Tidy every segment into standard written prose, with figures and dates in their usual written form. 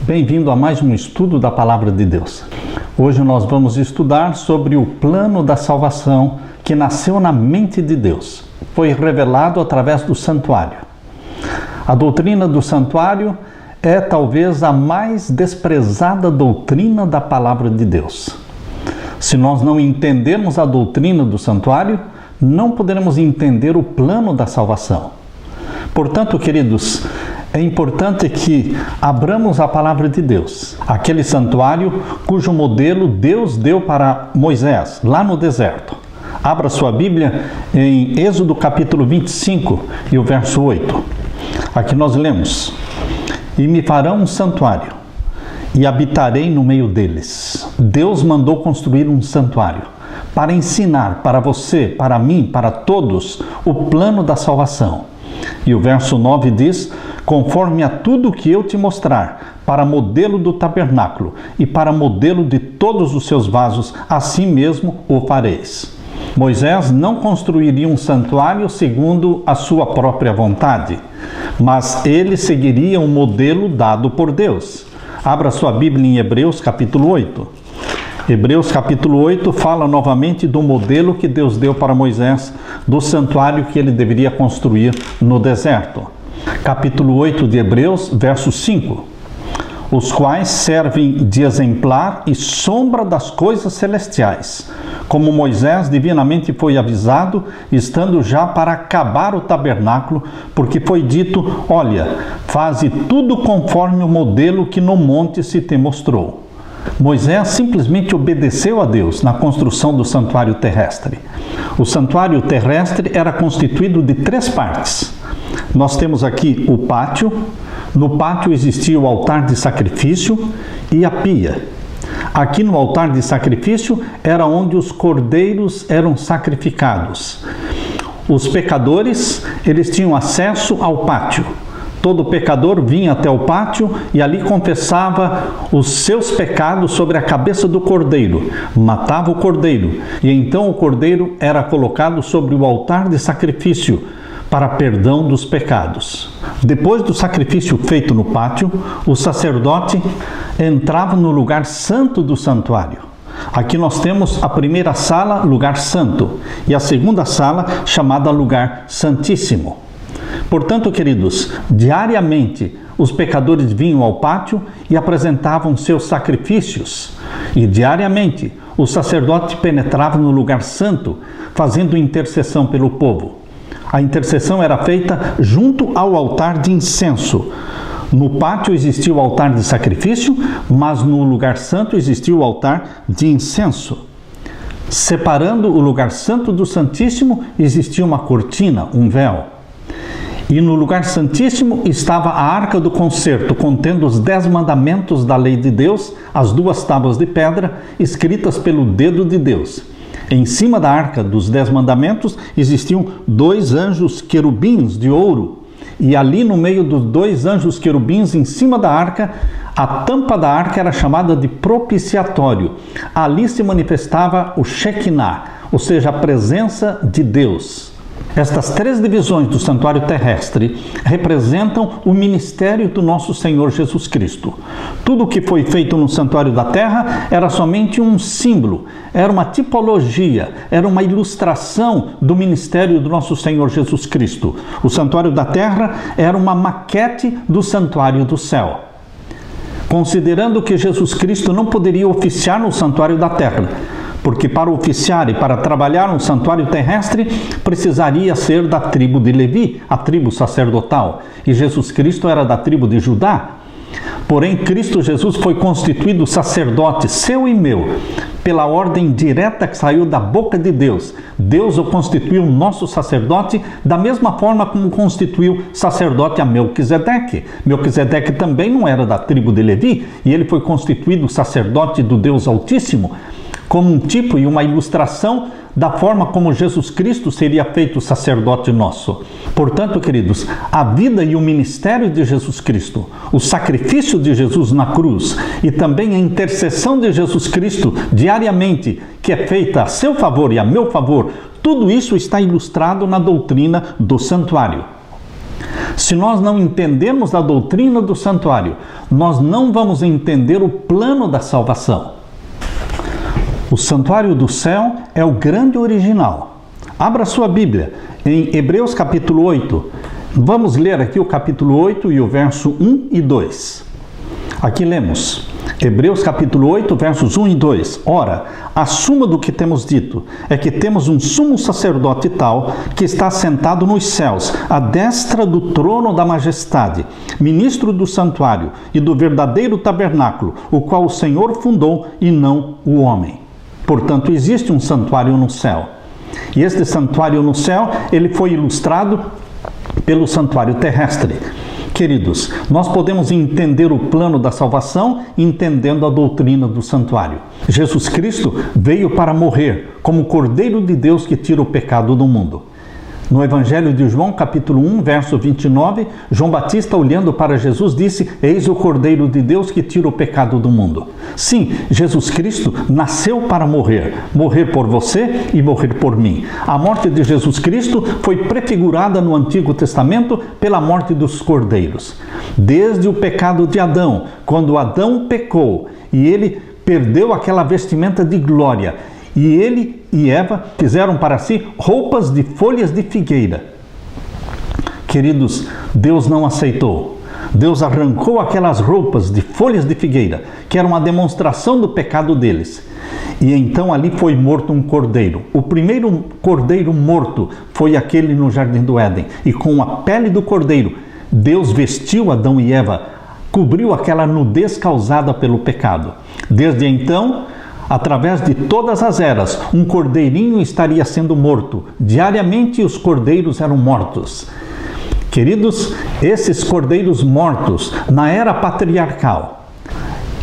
Bem-vindo a mais um estudo da Palavra de Deus. Hoje nós vamos estudar sobre o plano da salvação que nasceu na mente de Deus. Foi revelado através do santuário. A doutrina do santuário é talvez a mais desprezada doutrina da Palavra de Deus. Se nós não entendermos a doutrina do santuário, não poderemos entender o plano da salvação. Portanto, queridos, é importante que abramos a palavra de Deus, aquele santuário cujo modelo Deus deu para Moisés, lá no deserto. Abra sua Bíblia em Êxodo capítulo 25 e o verso 8. Aqui nós lemos: "E me farão um santuário, e habitarei no meio deles." Deus mandou construir um santuário para ensinar para você, para mim, para todos, o plano da salvação. E o verso 9 diz: "Conforme a tudo que eu te mostrar, para modelo do tabernáculo e para modelo de todos os seus vasos, assim mesmo o fareis." Moisés não construiria um santuário segundo a sua própria vontade, mas ele seguiria um modelo dado por Deus. Abra sua Bíblia em Hebreus capítulo 8. Hebreus capítulo 8 fala novamente do modelo que Deus deu para Moisés, do santuário que ele deveria construir no deserto. Capítulo 8 de Hebreus, verso 5. "Os quais servem de exemplar e sombra das coisas celestiais, como Moisés divinamente foi avisado, estando já para acabar o tabernáculo, porque foi dito: olha, faze tudo conforme o modelo que no monte se te mostrou." Moisés simplesmente obedeceu a Deus na construção do santuário terrestre. O santuário terrestre era constituído de 3 partes. Nós temos aqui o pátio. No pátio existia o altar de sacrifício e a pia. Aqui no altar de sacrifício era onde os cordeiros eram sacrificados. Os pecadores, eles tinham acesso ao pátio. Todo pecador vinha até o pátio e ali confessava os seus pecados sobre a cabeça do cordeiro, matava o cordeiro, e então o cordeiro era colocado sobre o altar de sacrifício para perdão dos pecados. Depois do sacrifício feito no pátio, o sacerdote entrava no lugar santo do santuário. Aqui nós temos a primeira sala, lugar santo, e a segunda sala, chamada lugar santíssimo. Portanto, queridos, diariamente os pecadores vinham ao pátio e apresentavam seus sacrifícios. E diariamente o sacerdote penetrava no lugar santo, fazendo intercessão pelo povo. A intercessão era feita junto ao altar de incenso. No pátio existia o altar de sacrifício, mas no lugar santo existia o altar de incenso. Separando o lugar santo do santíssimo existia uma cortina, um véu. E no lugar santíssimo estava a arca do concerto, contendo os 10 mandamentos da lei de Deus, as 2 tábuas de pedra, escritas pelo dedo de Deus. Em cima da arca dos 10 mandamentos existiam 2 anjos querubins de ouro. E ali no meio dos 2 anjos querubins, em cima da arca, a tampa da arca era chamada de propiciatório. Ali se manifestava o Shekinah, ou seja, a presença de Deus. Estas 3 divisões do santuário terrestre representam o ministério do nosso Senhor Jesus Cristo. Tudo o que foi feito no santuário da terra era somente um símbolo, era uma tipologia, era uma ilustração do ministério do nosso Senhor Jesus Cristo. O santuário da terra era uma maquete do santuário do céu. Considerando que Jesus Cristo não poderia oficiar no santuário da terra, porque para oficiar e para trabalhar no santuário terrestre precisaria ser da tribo de Levi, a tribo sacerdotal, e Jesus Cristo era da tribo de Judá. Porém, Cristo Jesus foi constituído sacerdote seu e meu, pela ordem direta que saiu da boca de Deus. Deus o constituiu nosso sacerdote da mesma forma como constituiu sacerdote a Melquisedeque. Melquisedeque também não era da tribo de Levi, e ele foi constituído sacerdote do Deus Altíssimo, como um tipo e uma ilustração da forma como Jesus Cristo seria feito sacerdote nosso. Portanto, queridos, a vida e o ministério de Jesus Cristo, o sacrifício de Jesus na cruz e também a intercessão de Jesus Cristo diariamente, que é feita a seu favor e a meu favor, tudo isso está ilustrado na doutrina do santuário. Se nós não entendermos a doutrina do santuário, nós não vamos entender o plano da salvação. O santuário do céu é o grande original. Abra sua Bíblia em Hebreus capítulo 8. Vamos ler aqui o capítulo 8 e o verso 1 e 2. Aqui lemos, Hebreus capítulo 8, versos 1 e 2. Ora, a suma do que temos dito é que temos um sumo sacerdote tal que está sentado nos céus, à destra do trono da majestade, ministro do santuário e do verdadeiro tabernáculo, o qual o Senhor fundou e não o homem. Portanto, existe um santuário no céu. E este santuário no céu, ele foi ilustrado pelo santuário terrestre. Queridos, nós podemos entender o plano da salvação entendendo a doutrina do santuário. Jesus Cristo veio para morrer como o Cordeiro de Deus que tira o pecado do mundo. No Evangelho de João, capítulo 1, verso 29, João Batista, olhando para Jesus, disse: Eis o Cordeiro de Deus que tira o pecado do mundo. Sim, Jesus Cristo nasceu para morrer por você e morrer por mim. A morte de Jesus Cristo foi prefigurada no Antigo Testamento pela morte dos cordeiros. Desde o pecado de Adão, quando Adão pecou e ele perdeu aquela vestimenta de glória, e ele e Eva fizeram para si roupas de folhas de figueira. Queridos, Deus não aceitou. Deus arrancou aquelas roupas de folhas de figueira, que era uma demonstração do pecado deles. E então ali foi morto um cordeiro. O primeiro cordeiro morto foi aquele no Jardim do Éden. E com a pele do cordeiro, Deus vestiu Adão e Eva, cobriu aquela nudez causada pelo pecado. Desde então, através de todas as eras, um cordeirinho estaria sendo morto. Diariamente os cordeiros eram mortos. Queridos, esses cordeiros mortos na era patriarcal,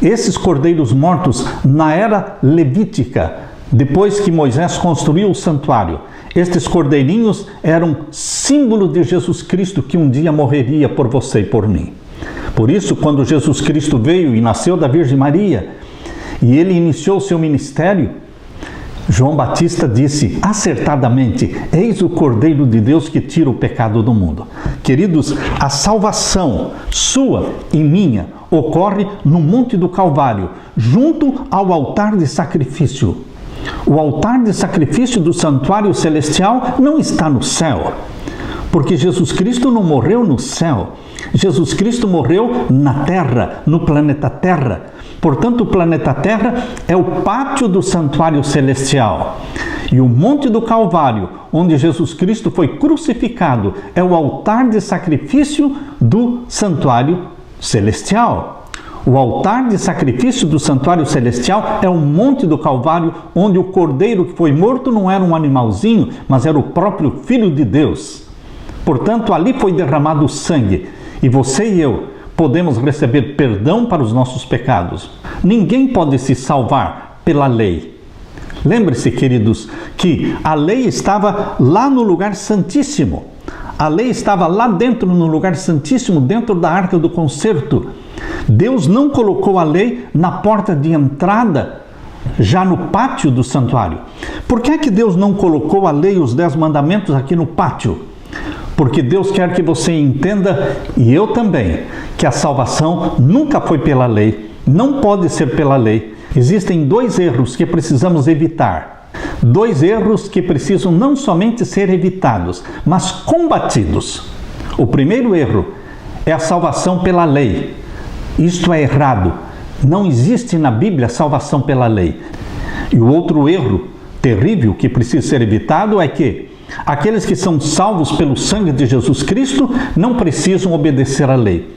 esses cordeiros mortos na era levítica, depois que Moisés construiu o santuário, estes cordeirinhos eram símbolo de Jesus Cristo que um dia morreria por você e por mim. Por isso, quando Jesus Cristo veio e nasceu da Virgem Maria, e ele iniciou seu ministério, João Batista disse acertadamente: Eis o Cordeiro de Deus que tira o pecado do mundo. Queridos, a salvação sua e minha ocorre no Monte do Calvário, junto ao altar de sacrifício. O altar de sacrifício do santuário celestial não está no céu, porque Jesus Cristo não morreu no céu. Jesus Cristo morreu na terra, no planeta Terra. Portanto, o planeta Terra é o pátio do santuário celestial. E o Monte do Calvário, onde Jesus Cristo foi crucificado, é o altar de sacrifício do santuário celestial. O altar de sacrifício do santuário celestial é o Monte do Calvário, onde o cordeiro que foi morto não era um animalzinho, mas era o próprio Filho de Deus. Portanto, ali foi derramado o sangue. E você e eu podemos receber perdão para os nossos pecados. Ninguém pode se salvar pela lei. Lembre-se, queridos, que a lei estava lá no lugar santíssimo. A lei estava lá dentro, no lugar santíssimo, dentro da arca do concerto. Deus não colocou a lei na porta de entrada, já no pátio do santuário. Por que é que Deus não colocou a lei e os 10 mandamentos aqui no pátio? Porque Deus quer que você entenda, e eu também, que a salvação nunca foi pela lei, não pode ser pela lei. Existem 2 erros que precisamos evitar. 2 erros que precisam não somente ser evitados, mas combatidos. O primeiro erro é a salvação pela lei. Isto é errado. Não existe na Bíblia salvação pela lei. E o outro erro terrível que precisa ser evitado é que aqueles que são salvos pelo sangue de Jesus Cristo não precisam obedecer à lei.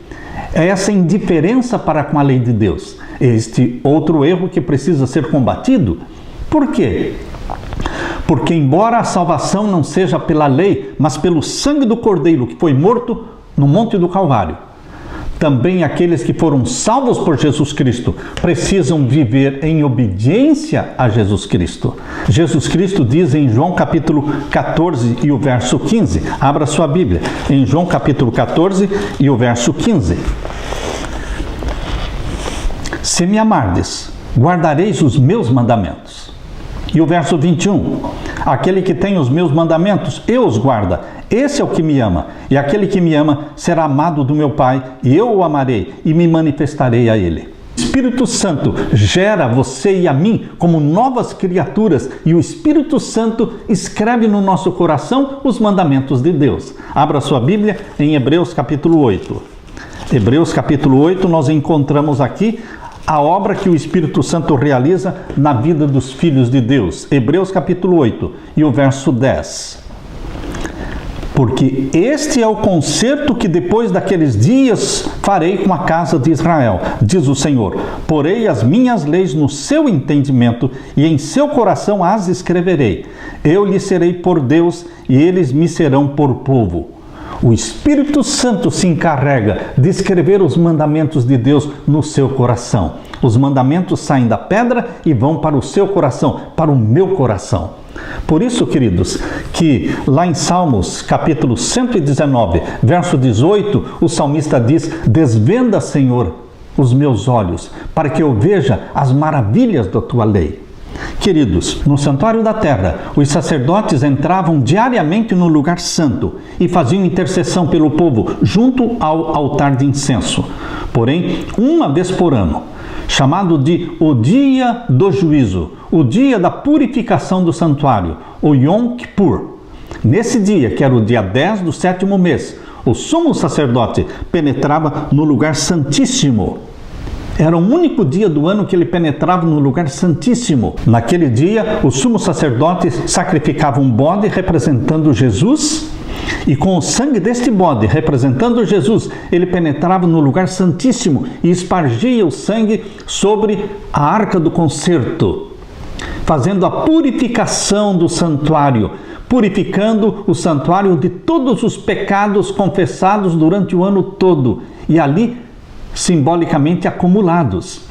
É essa indiferença para com a lei de Deus. Este outro erro que precisa ser combatido. Por quê? Porque embora a salvação não seja pela lei, mas pelo sangue do Cordeiro que foi morto no Monte do Calvário, também aqueles que foram salvos por Jesus Cristo precisam viver em obediência a Jesus Cristo. Jesus Cristo diz em João capítulo 14 e o verso 15. Abra sua Bíblia. Em João capítulo 14 e o verso 15. Se me amardes, guardareis os meus mandamentos. E o verso 21. Aquele que tem os meus mandamentos, eu os guarda. Esse é o que me ama, e aquele que me ama será amado do meu Pai, e eu o amarei e me manifestarei a ele. O Espírito Santo gera você e a mim como novas criaturas, e o Espírito Santo escreve no nosso coração os mandamentos de Deus. Abra sua Bíblia em Hebreus capítulo 8. Hebreus capítulo 8, nós encontramos aqui a obra que o Espírito Santo realiza na vida dos filhos de Deus. Hebreus capítulo 8 e o verso 10. Porque este é o concerto que depois daqueles dias farei com a casa de Israel, diz o Senhor. Porei as minhas leis no seu entendimento e em seu coração as escreverei. Eu lhes serei por Deus e eles me serão por povo. O Espírito Santo se encarrega de escrever os mandamentos de Deus no seu coração. Os mandamentos saem da pedra e vão para o seu coração, para o meu coração. Por isso, queridos, que lá em Salmos, capítulo 119, verso 18, o salmista diz: desvenda, Senhor, os meus olhos, para que eu veja as maravilhas da tua lei. Queridos, no santuário da terra, os sacerdotes entravam diariamente no lugar santo e faziam intercessão pelo povo junto ao altar de incenso. Porém, uma vez por ano, chamado de o dia do juízo, o dia da purificação do santuário, o Yom Kippur. Nesse dia, que era o dia 10 do 7º mês, o sumo sacerdote penetrava no lugar santíssimo. Era o único dia do ano que ele penetrava no lugar santíssimo. Naquele dia, o sumo sacerdote sacrificava um bode representando Jesus, e com o sangue deste bode, representando Jesus, ele penetrava no lugar santíssimo e espargia o sangue sobre a arca do concerto, fazendo a purificação do santuário, purificando o santuário de todos os pecados confessados durante o ano todo e ali simbolicamente acumulados.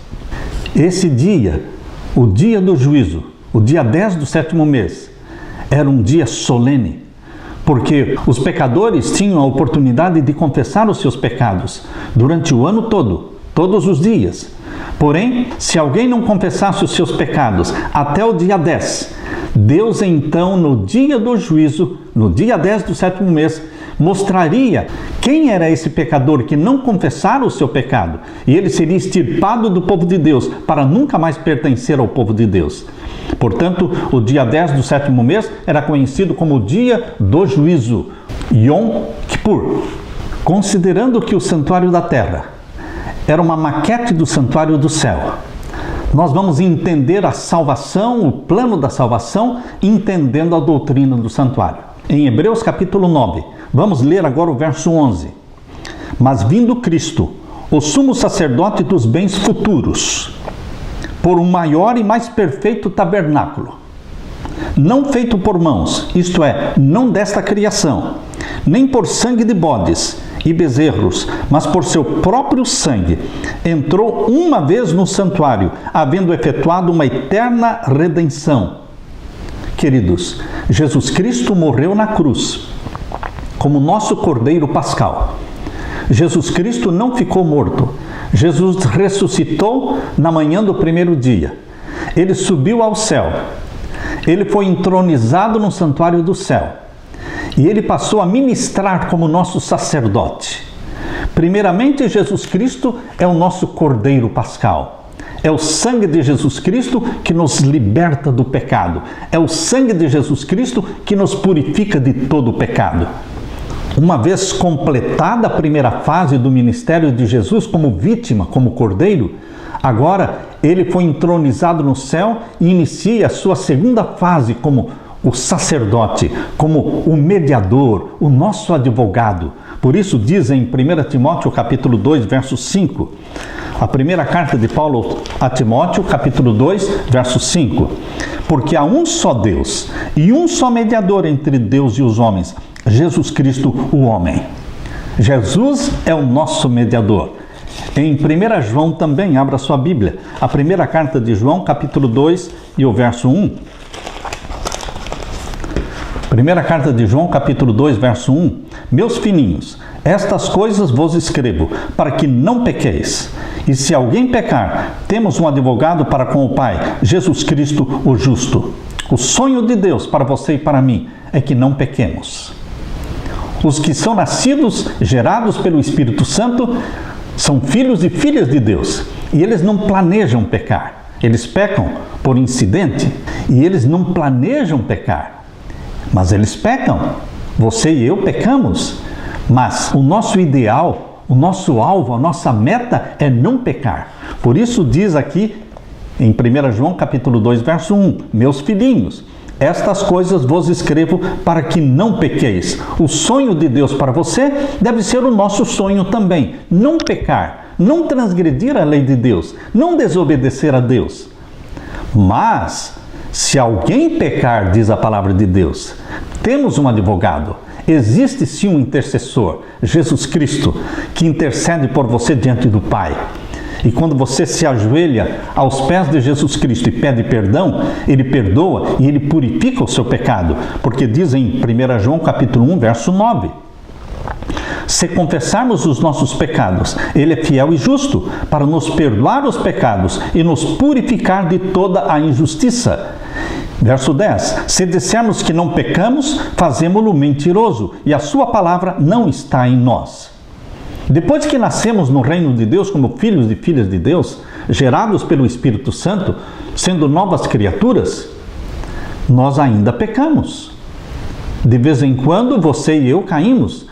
Esse dia, o dia do juízo, o dia 10 do 7º mês, era um dia solene, porque os pecadores tinham a oportunidade de confessar os seus pecados durante o ano todo, todos os dias. Porém, se alguém não confessasse os seus pecados até o dia 10, Deus então, no dia do juízo, no dia 10 do 7º mês, mostraria quem era esse pecador que não confessara o seu pecado, e ele seria extirpado do povo de Deus para nunca mais pertencer ao povo de Deus. Portanto, o dia 10 do 7º mês era conhecido como o dia do juízo, Yom Kippur. Considerando que o santuário da terra era uma maquete do santuário do céu, nós vamos entender a salvação, o plano da salvação, entendendo a doutrina do santuário. Em Hebreus capítulo 9, vamos ler agora o verso 11. Mas vindo Cristo, o sumo sacerdote dos bens futuros, por um maior e mais perfeito tabernáculo, não feito por mãos, isto é, não desta criação, nem por sangue de bodes e bezerros, mas por seu próprio sangue, entrou uma vez no santuário, havendo efetuado uma eterna redenção. Queridos, Jesus Cristo morreu na cruz como nosso Cordeiro Pascal. Jesus Cristo não ficou morto. Jesus ressuscitou na manhã do primeiro dia. Ele subiu ao céu. Ele foi entronizado no santuário do céu. E ele passou a ministrar como nosso sacerdote. Primeiramente, Jesus Cristo é o nosso Cordeiro Pascal. É o sangue de Jesus Cristo que nos liberta do pecado. É o sangue de Jesus Cristo que nos purifica de todo o pecado. Uma vez completada a primeira fase do ministério de Jesus como vítima, como cordeiro, agora ele foi entronizado no céu e inicia a sua segunda fase como o sacerdote, como o mediador, o nosso advogado. Por isso diz em 1 Timóteo capítulo 2, verso 5, a primeira carta de Paulo a Timóteo, capítulo 2, verso 5. Porque há um só Deus e um só mediador entre Deus e os homens, Jesus Cristo, o homem. Jesus é o nosso mediador. Em 1 João também, abra sua Bíblia, a primeira carta de João, capítulo 2 e o verso 1. Primeira carta de João, capítulo 2, verso 1. Meus filhinhos, estas coisas vos escrevo, para que não pequeis. E se alguém pecar, temos um advogado para com o Pai, Jesus Cristo, o justo. O sonho de Deus para você e para mim é que não pequemos. Os que são nascidos, gerados pelo Espírito Santo, são filhos e filhas de Deus. E eles não planejam pecar. Eles pecam por incidente e eles não planejam pecar. Mas eles pecam. Você e eu pecamos. Mas o nosso ideal, o nosso alvo, a nossa meta é não pecar. Por isso diz aqui em 1 João capítulo 2, verso 1, meus filhinhos, estas coisas vos escrevo para que não pequeis. O sonho de Deus para você deve ser o nosso sonho também. Não pecar, não transgredir a lei de Deus, não desobedecer a Deus. Mas, se alguém pecar, diz a palavra de Deus, temos um advogado. Existe sim um intercessor, Jesus Cristo, que intercede por você diante do Pai. E quando você se ajoelha aos pés de Jesus Cristo e pede perdão, Ele perdoa e Ele purifica o seu pecado. Porque diz em 1 João capítulo 1, verso 9, se confessarmos os nossos pecados, Ele é fiel e justo para nos perdoar os pecados e nos purificar de toda a injustiça. Verso 10, se dissermos que não pecamos, fazemo-lo mentiroso e a sua palavra não está em nós. Depois que nascemos no reino de Deus como filhos e filhas de Deus, gerados pelo Espírito Santo, sendo novas criaturas, nós ainda pecamos. De vez em quando você e eu caímos,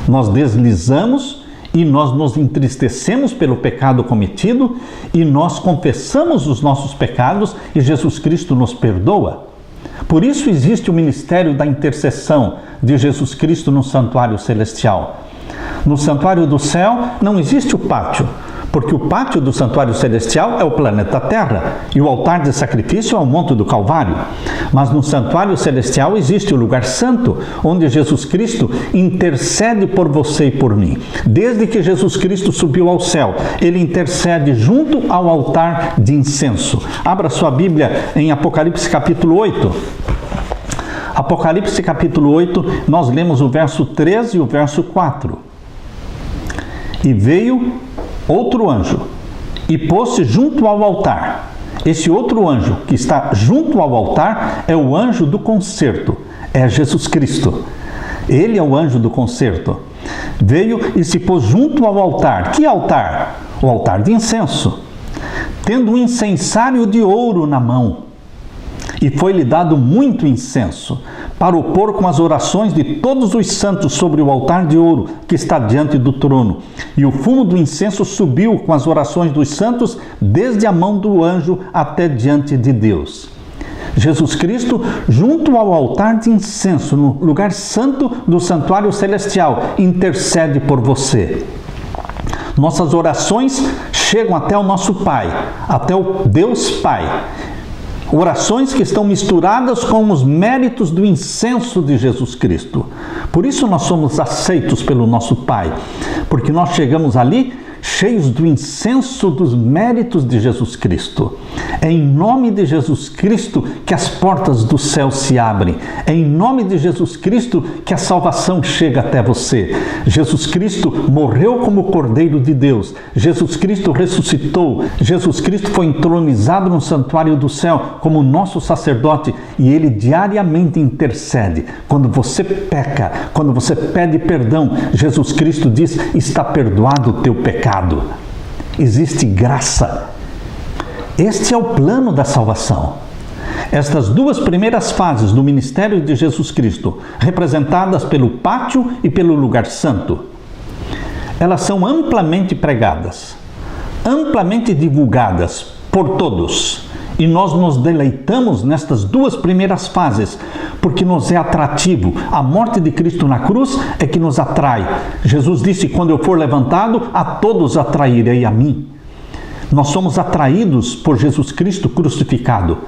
nós deslizamos e nós nos entristecemos pelo pecado cometido e nós confessamos os nossos pecados e Jesus Cristo nos perdoa. Por isso existe o ministério da intercessão de Jesus Cristo no santuário celestial. No santuário do céu não existe o pátio, porque o pátio do santuário celestial é o planeta Terra e o altar de sacrifício é o Monte do Calvário. Mas no santuário celestial existe o lugar santo, onde Jesus Cristo intercede por você e por mim. Desde que Jesus Cristo subiu ao céu, Ele intercede junto ao altar de incenso. Abra sua Bíblia em Apocalipse capítulo 8. Apocalipse capítulo 8, nós lemos o verso 13 e o verso 4. E veio outro anjo e pôs-se junto ao altar. Esse outro anjo que está junto ao altar é o anjo do concerto, é Jesus Cristo. Ele é o anjo do concerto. Veio e se pôs junto ao altar. Que altar? O altar de incenso. Tendo um incensário de ouro na mão. E foi-lhe dado muito incenso, para o pôr com as orações de todos os santos sobre o altar de ouro que está diante do trono. E o fumo do incenso subiu com as orações dos santos, desde a mão do anjo até diante de Deus. Jesus Cristo, junto ao altar de incenso, no lugar santo do santuário celestial, intercede por você. Nossas orações chegam até o nosso Pai, até o Deus Pai. Orações que estão misturadas com os méritos do incenso de Jesus Cristo. Por isso nós somos aceitos pelo nosso Pai, porque nós chegamos ali cheios do incenso dos méritos de Jesus Cristo. É em nome de Jesus Cristo que as portas do céu se abrem. É em nome de Jesus Cristo que a salvação chega até você. Jesus Cristo morreu como Cordeiro de Deus. Jesus Cristo ressuscitou. Jesus Cristo foi entronizado no santuário do céu como nosso sacerdote e Ele diariamente intercede. Quando você peca, quando você pede perdão, Jesus Cristo diz, está perdoado o teu pecado. Existe graça. Este é o plano da salvação. Estas duas primeiras fases do ministério de Jesus Cristo, representadas pelo pátio e pelo lugar santo, elas são amplamente pregadas, amplamente divulgadas por todos. E nós nos deleitamos nestas duas primeiras fases, porque nos é atrativo. A morte de Cristo na cruz é que nos atrai. Jesus disse, quando eu for levantado, a todos atrairei a mim. Nós somos atraídos por Jesus Cristo crucificado.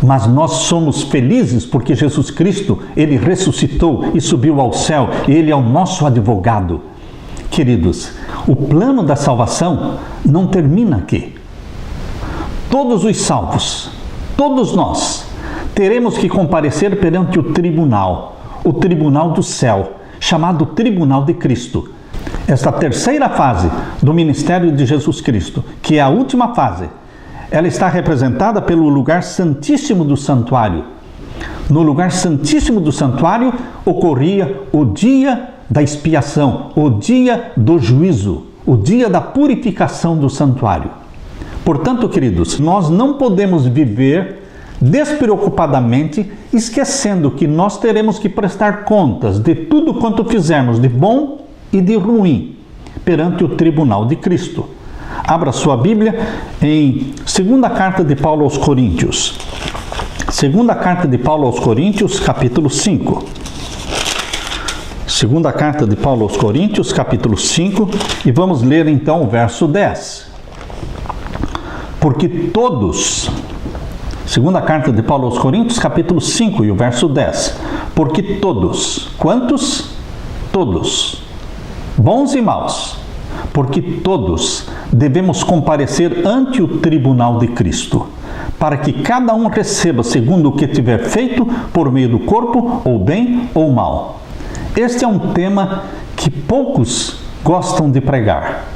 Mas nós somos felizes porque Jesus Cristo, Ele ressuscitou e subiu ao céu. E Ele é o nosso advogado. Queridos, o plano da salvação não termina aqui. Todos os salvos, todos nós, teremos que comparecer perante o tribunal do céu, chamado Tribunal de Cristo. Esta terceira fase do ministério de Jesus Cristo, que é a última fase, ela está representada pelo lugar santíssimo do santuário. No lugar santíssimo do santuário ocorria o dia da expiação, o dia do juízo, o dia da purificação do santuário. Portanto, queridos, nós não podemos viver despreocupadamente, esquecendo que nós teremos que prestar contas de tudo quanto fizermos de bom e de ruim perante o tribunal de Cristo. Abra sua Bíblia em 2ª carta de Paulo aos Coríntios. 2ª carta de Paulo aos Coríntios, capítulo 5. 2ª carta de Paulo aos Coríntios, capítulo 5, e vamos ler então o verso 10. Porque todos, 2ª carta de Paulo aos Coríntios, capítulo 5 e o verso 10. Porque todos, quantos? Todos, bons e maus, porque todos devemos comparecer ante o tribunal de Cristo, para que cada um receba segundo o que tiver feito por meio do corpo, ou bem ou mal. Este é um tema que poucos gostam de pregar.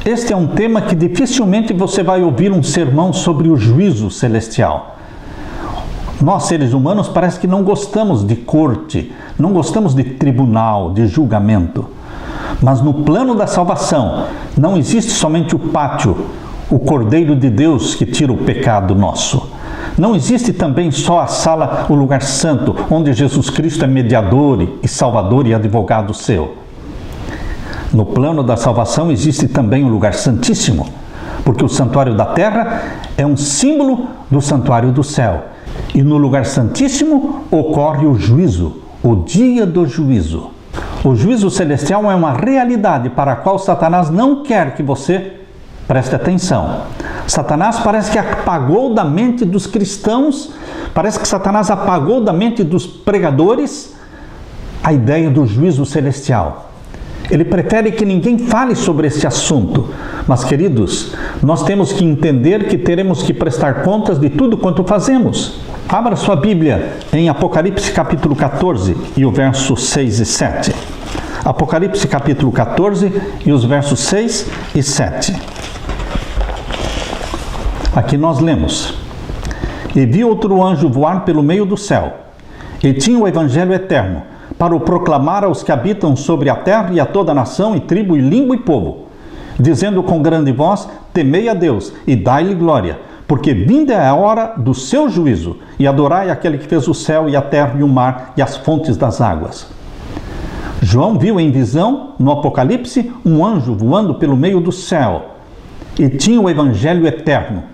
Este é um tema que dificilmente você vai ouvir um sermão sobre o juízo celestial. Nós, seres humanos, parece que não gostamos de corte, não gostamos de tribunal, de julgamento. Mas no plano da salvação, não existe somente o pátio, o Cordeiro de Deus que tira o pecado nosso. Não existe também só a sala, o lugar santo, onde Jesus Cristo é mediador e salvador e advogado seu. No plano da salvação existe também o lugar santíssimo, porque o santuário da terra é um símbolo do santuário do céu. E no lugar santíssimo ocorre o juízo, o dia do juízo. O juízo celestial é uma realidade para a qual Satanás não quer que você preste atenção. Satanás parece que apagou da mente dos cristãos, parece que Satanás apagou da mente dos pregadores a ideia do juízo celestial. Ele prefere que ninguém fale sobre esse assunto. Mas, queridos, nós temos que entender que teremos que prestar contas de tudo quanto fazemos. Abra sua Bíblia em Apocalipse capítulo 14 e o verso 6 e 7. Apocalipse capítulo 14 e os versos 6 e 7. Aqui nós lemos: E vi outro anjo voar pelo meio do céu, e tinha o evangelho eterno, para o proclamar aos que habitam sobre a terra e a toda nação e tribo e língua e povo, dizendo com grande voz: Temei a Deus e dai-lhe glória, porque vinda é a hora do seu juízo, e adorai aquele que fez o céu e a terra e o mar e as fontes das águas. João viu em visão, no Apocalipse, um anjo voando pelo meio do céu, e tinha o evangelho eterno.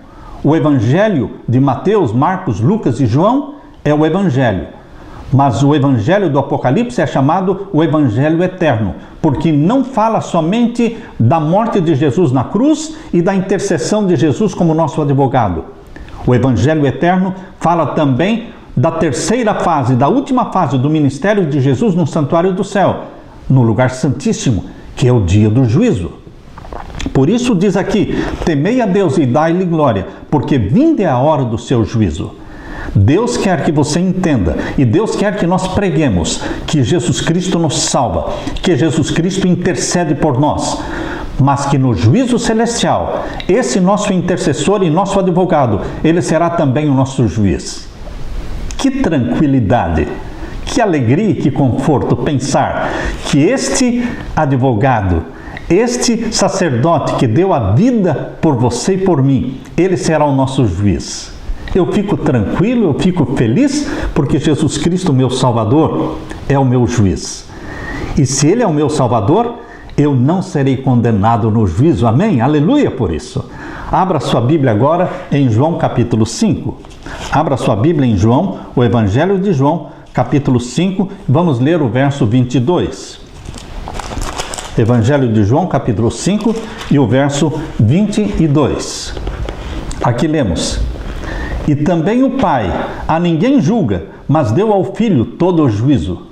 O evangelho de Mateus, Marcos, Lucas e João é o evangelho. Mas o evangelho do Apocalipse é chamado o evangelho eterno, porque não fala somente da morte de Jesus na cruz e da intercessão de Jesus como nosso advogado. O evangelho eterno fala também da terceira fase, da última fase do ministério de Jesus no santuário do céu, no lugar santíssimo, que é o dia do juízo. Por isso diz aqui: temei a Deus e dai-lhe glória, porque vinda é a hora do seu juízo. Deus quer que você entenda, e Deus quer que nós preguemos que Jesus Cristo nos salva, que Jesus Cristo intercede por nós, mas que no juízo celestial, esse nosso intercessor e nosso advogado, ele será também o nosso juiz. Que tranquilidade, que alegria e que conforto pensar que este advogado, este sacerdote que deu a vida por você e por mim, ele será o nosso juiz. Eu fico tranquilo, eu fico feliz, porque Jesus Cristo, meu Salvador, é o meu juiz. E se Ele é o meu Salvador, eu não serei condenado no juízo. Amém? Aleluia por isso. Abra sua Bíblia agora em João capítulo 5. Abra sua Bíblia em João, o Evangelho de João, capítulo 5. Vamos ler o verso 22. Evangelho de João, capítulo 5 e o verso 22. Aqui lemos: E também o Pai a ninguém julga, mas deu ao Filho todo o juízo.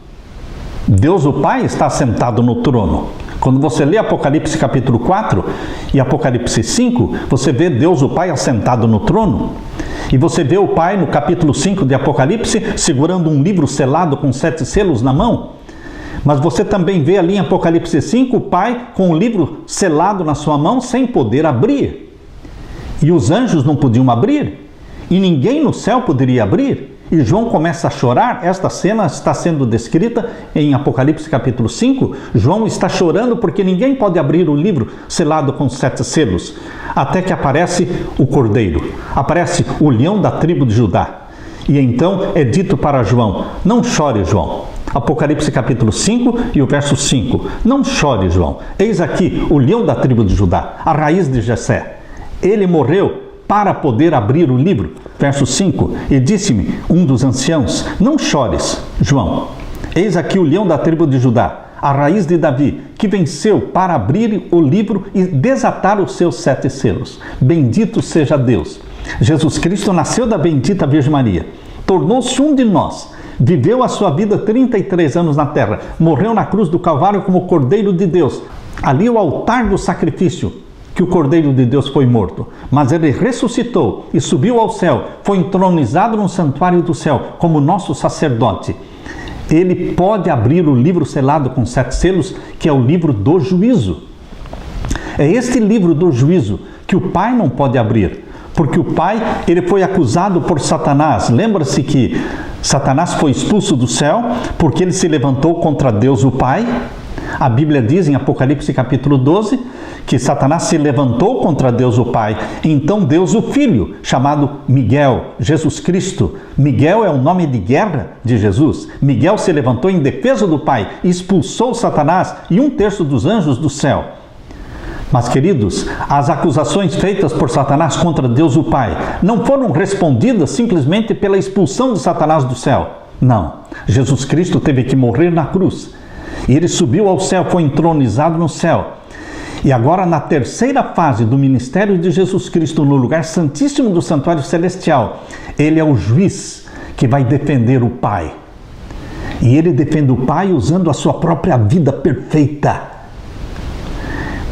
Deus o Pai está sentado no trono. Quando você lê Apocalipse capítulo 4 e Apocalipse 5, você vê Deus o Pai assentado no trono. E você vê o Pai no capítulo 5 de Apocalipse segurando um livro selado com 7 selos na mão. Mas você também vê ali em Apocalipse 5 o Pai com o livro selado na sua mão sem poder abrir. E os anjos não podiam abrir. E ninguém no céu poderia abrir. e João começa a chorar. Esta cena está sendo descrita em Apocalipse capítulo 5. João está chorando porque ninguém pode abrir o livro selado com 7 selos, até que aparece o Cordeiro, aparece o leão da tribo de Judá. E então é dito para João: não chore, João. Apocalipse capítulo 5 e o verso 5. Não chore, João. Eis aqui o leão da tribo de Judá, a raiz de Jessé. Ele morreu para poder abrir o livro. Verso 5. E disse-me um dos anciãos: não chores, João. Eis aqui o leão da tribo de Judá, a raiz de Davi, que venceu para abrir o livro e desatar os seus 7 selos. Bendito seja Deus. Jesus Cristo nasceu da bendita Virgem Maria, tornou-se um de nós, viveu a sua vida 33 anos na terra, morreu na cruz do Calvário como Cordeiro de Deus. Ali o altar do sacrifício que o Cordeiro de Deus foi morto, mas ele ressuscitou e subiu ao céu, foi entronizado no santuário do céu como nosso sacerdote. Ele pode abrir o livro selado com 7 selos, que é o livro do juízo. É este livro do juízo que o Pai não pode abrir, porque o Pai, ele foi acusado por Satanás. Lembra-se que Satanás foi expulso do céu porque ele se levantou contra Deus o Pai. A Bíblia diz em Apocalipse capítulo 12 que Satanás se levantou contra Deus o Pai. Então Deus o Filho, chamado Miguel, Jesus Cristo. Miguel é o nome de guerra de Jesus. Miguel se levantou em defesa do Pai, expulsou Satanás e 1/3 dos anjos do céu. Mas, queridos, as acusações feitas por Satanás contra Deus o Pai não foram respondidas simplesmente pela expulsão de Satanás do céu. Não. Jesus Cristo teve que morrer na cruz. E ele subiu ao céu, foi entronizado no céu. E agora, na terceira fase do ministério de Jesus Cristo, no lugar santíssimo do santuário celestial, ele é o juiz que vai defender o Pai. E ele defende o Pai usando a sua própria vida perfeita.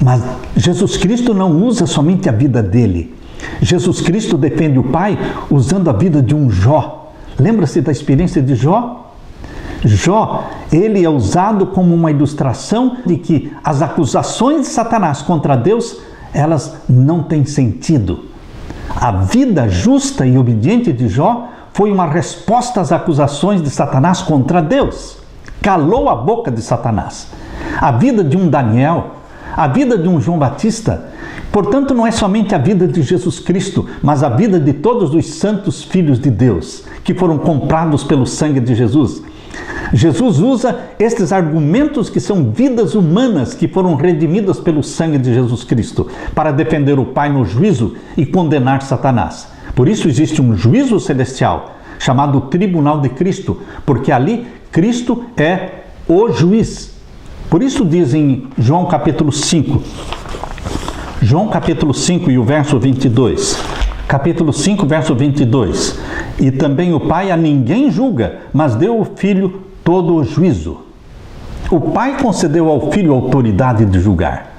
Mas Jesus Cristo não usa somente a vida dele. Jesus Cristo defende o Pai usando a vida de um Jó. Lembra-se da experiência de Jó? Jó, ele é usado como uma ilustração de que as acusações de Satanás contra Deus, elas não têm sentido. A vida justa e obediente de Jó foi uma resposta às acusações de Satanás contra Deus. Calou a boca de Satanás. A vida de um Daniel, a vida de um João Batista, portanto, não é somente a vida de Jesus Cristo, mas a vida de todos os santos filhos de Deus, que foram comprados pelo sangue de Jesus. Jesus usa estes argumentos que são vidas humanas que foram redimidas pelo sangue de Jesus Cristo para defender o Pai no juízo e condenar Satanás. Por isso existe um juízo celestial chamado Tribunal de Cristo, porque ali Cristo é o juiz. Por isso diz em João capítulo 5, João capítulo 5 e o verso 22, capítulo 5, verso 22, e também o Pai a ninguém julga, mas deu ao Filho todo o juízo. O Pai concedeu ao Filho a autoridade de julgar.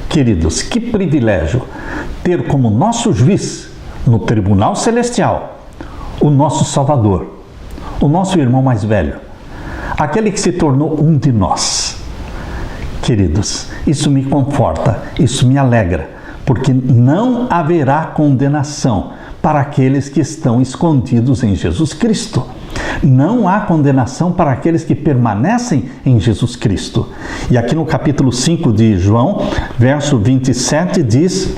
Queridos, que privilégio ter como nosso juiz no tribunal celestial o nosso Salvador, o nosso irmão mais velho, aquele que se tornou um de nós. Queridos, isso me conforta, isso me alegra, porque não haverá condenação para aqueles que estão escondidos em Jesus Cristo. Não há condenação para aqueles que permanecem em Jesus Cristo. E aqui no capítulo 5 de João, verso 27 diz,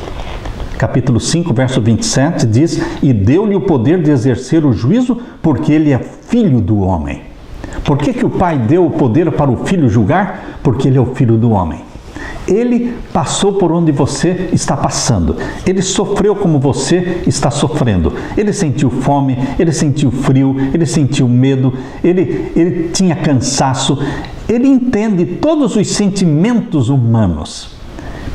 capítulo 5, verso 27 diz, e deu-lhe o poder de exercer o juízo, porque ele é filho do homem. Por que o Pai deu o poder para o Filho julgar? Porque ele é o Filho do homem. Ele passou por onde você está passando. Ele sofreu como você está sofrendo. Ele sentiu fome, ele sentiu frio, ele sentiu medo, ele tinha cansaço. Ele entende todos os sentimentos humanos.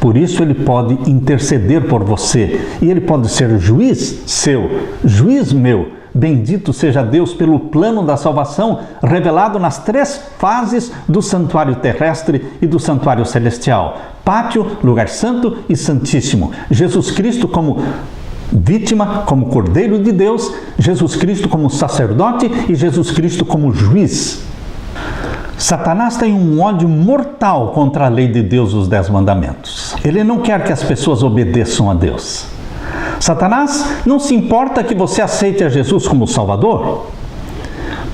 Por isso ele pode interceder por você. E ele pode ser juiz seu, juiz meu. Bendito seja Deus pelo plano da salvação revelado nas 3 fases do santuário terrestre e do santuário celestial. Pátio, lugar santo e santíssimo. Jesus Cristo como vítima, como Cordeiro de Deus, Jesus Cristo como sacerdote e Jesus Cristo como juiz. Satanás tem um ódio mortal contra a lei de Deus, os 10 mandamentos. Ele não quer que as pessoas obedeçam a Deus. Satanás não se importa que você aceite a Jesus como Salvador.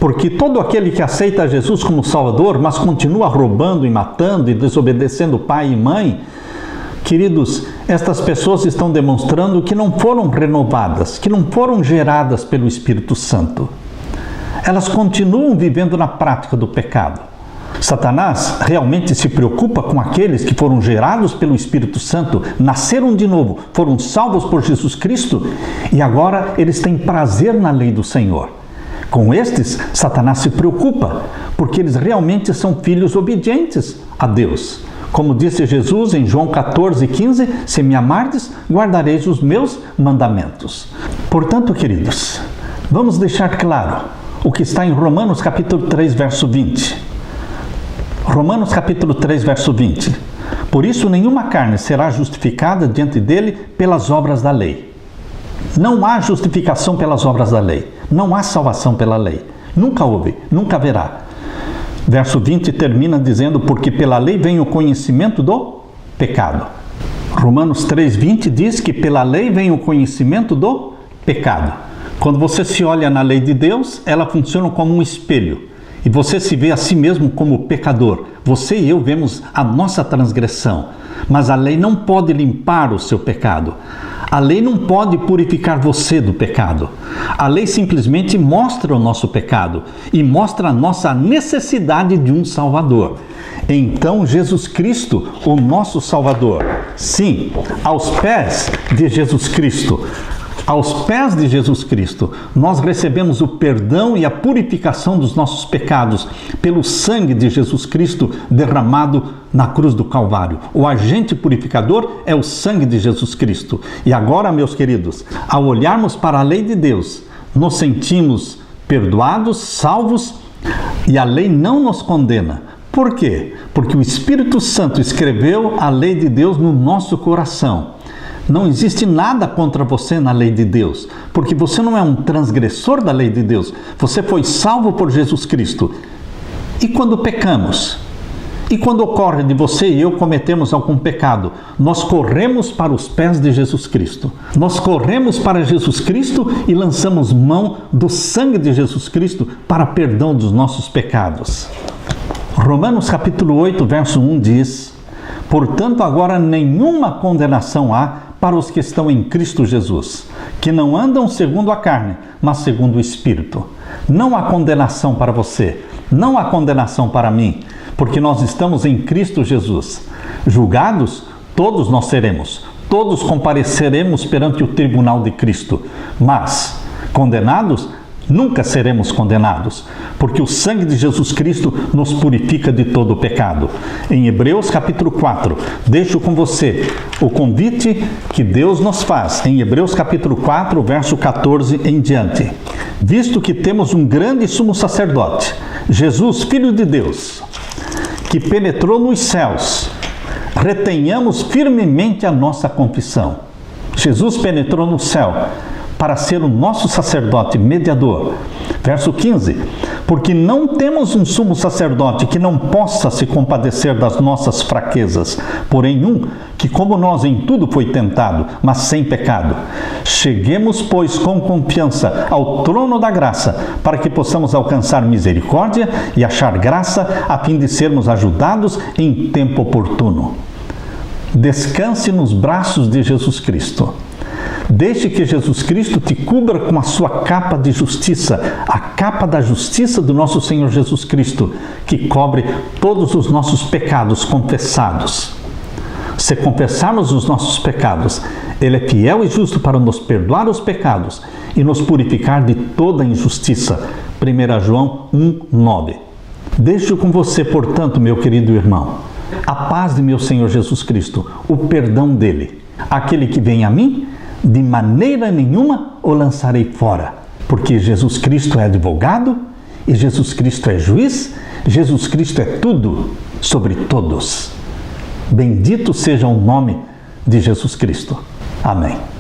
Porque todo aquele que aceita Jesus como Salvador, mas continua roubando e matando e desobedecendo pai e mãe, queridos, estas pessoas estão demonstrando que não foram renovadas, que não foram geradas pelo Espírito Santo. Elas continuam vivendo na prática do pecado. Satanás realmente se preocupa com aqueles que foram gerados pelo Espírito Santo, nasceram de novo, foram salvos por Jesus Cristo e agora eles têm prazer na lei do Senhor. Com estes, Satanás se preocupa, porque eles realmente são filhos obedientes a Deus. Como disse Jesus em João 14:15, se me amardes, guardareis os meus mandamentos. Portanto, queridos, vamos deixar claro o que está em Romanos capítulo 3, verso 20. Romanos capítulo 3, verso 20. Por isso nenhuma carne será justificada diante dele pelas obras da lei. Não há justificação pelas obras da lei. Não há salvação pela lei. Nunca houve, nunca haverá. Verso 20 termina dizendo, porque pela lei vem o conhecimento do pecado. Romanos 3:20 diz que pela lei vem o conhecimento do pecado. Quando você se olha na lei de Deus, ela funciona como um espelho. E você se vê a si mesmo como pecador. Você e eu vemos a nossa transgressão. Mas a lei não pode limpar o seu pecado. A lei não pode purificar você do pecado. A lei simplesmente mostra o nosso pecado e mostra a nossa necessidade de um Salvador. Então, Jesus Cristo, o nosso Salvador, sim, aos pés de Jesus Cristo, nós recebemos o perdão e a purificação dos nossos pecados pelo sangue de Jesus Cristo derramado na cruz do Calvário. O agente purificador é o sangue de Jesus Cristo. E agora, meus queridos, ao olharmos para a lei de Deus, nos sentimos perdoados, salvos, e a lei não nos condena. Por quê? Porque o Espírito Santo escreveu a lei de Deus no nosso coração. Não existe nada contra você na lei de Deus, porque você não é um transgressor da lei de Deus. Você foi salvo por Jesus Cristo. E quando pecamos? E quando ocorre de você e eu cometemos algum pecado? Nós corremos para os pés de Jesus Cristo. Nós corremos para Jesus Cristo e lançamos mão do sangue de Jesus Cristo para perdão dos nossos pecados. Romanos capítulo 8, verso 1 diz: portanto, agora nenhuma condenação há para os que estão em Cristo Jesus, que não andam segundo a carne, mas segundo o Espírito. Não há condenação para você, não há condenação para mim, porque nós estamos em Cristo Jesus. Julgados, todos nós seremos, todos compareceremos perante o tribunal de Cristo, mas condenados, nunca seremos condenados, porque o sangue de Jesus Cristo nos purifica de todo o pecado. Em Hebreus capítulo 4, deixo com você o convite que Deus nos faz, em Hebreus capítulo 4, verso 14 em diante. Visto que temos um grande sumo sacerdote, Jesus, Filho de Deus, que penetrou nos céus, retenhamos firmemente a nossa confissão. Jesus penetrou no céu para ser o nosso sacerdote mediador. Verso 15, porque não temos um sumo sacerdote que não possa se compadecer das nossas fraquezas, porém um que como nós em tudo foi tentado, mas sem pecado. Cheguemos, pois, com confiança ao trono da graça, para que possamos alcançar misericórdia e achar graça, a fim de sermos ajudados em tempo oportuno. Descanse nos braços de Jesus Cristo. Deixe que Jesus Cristo te cubra com a sua capa de justiça, a capa da justiça do nosso Senhor Jesus Cristo, que cobre todos os nossos pecados confessados. Se confessarmos os nossos pecados, Ele é fiel e justo para nos perdoar os pecados e nos purificar de toda injustiça. 1 João 1:9. Deixo com você, portanto, meu querido irmão, a paz de meu Senhor Jesus Cristo, o perdão dele. Aquele que vem a mim, de maneira nenhuma o lançarei fora, porque Jesus Cristo é advogado e Jesus Cristo é juiz, Jesus Cristo é tudo sobre todos. Bendito seja o nome de Jesus Cristo. Amém.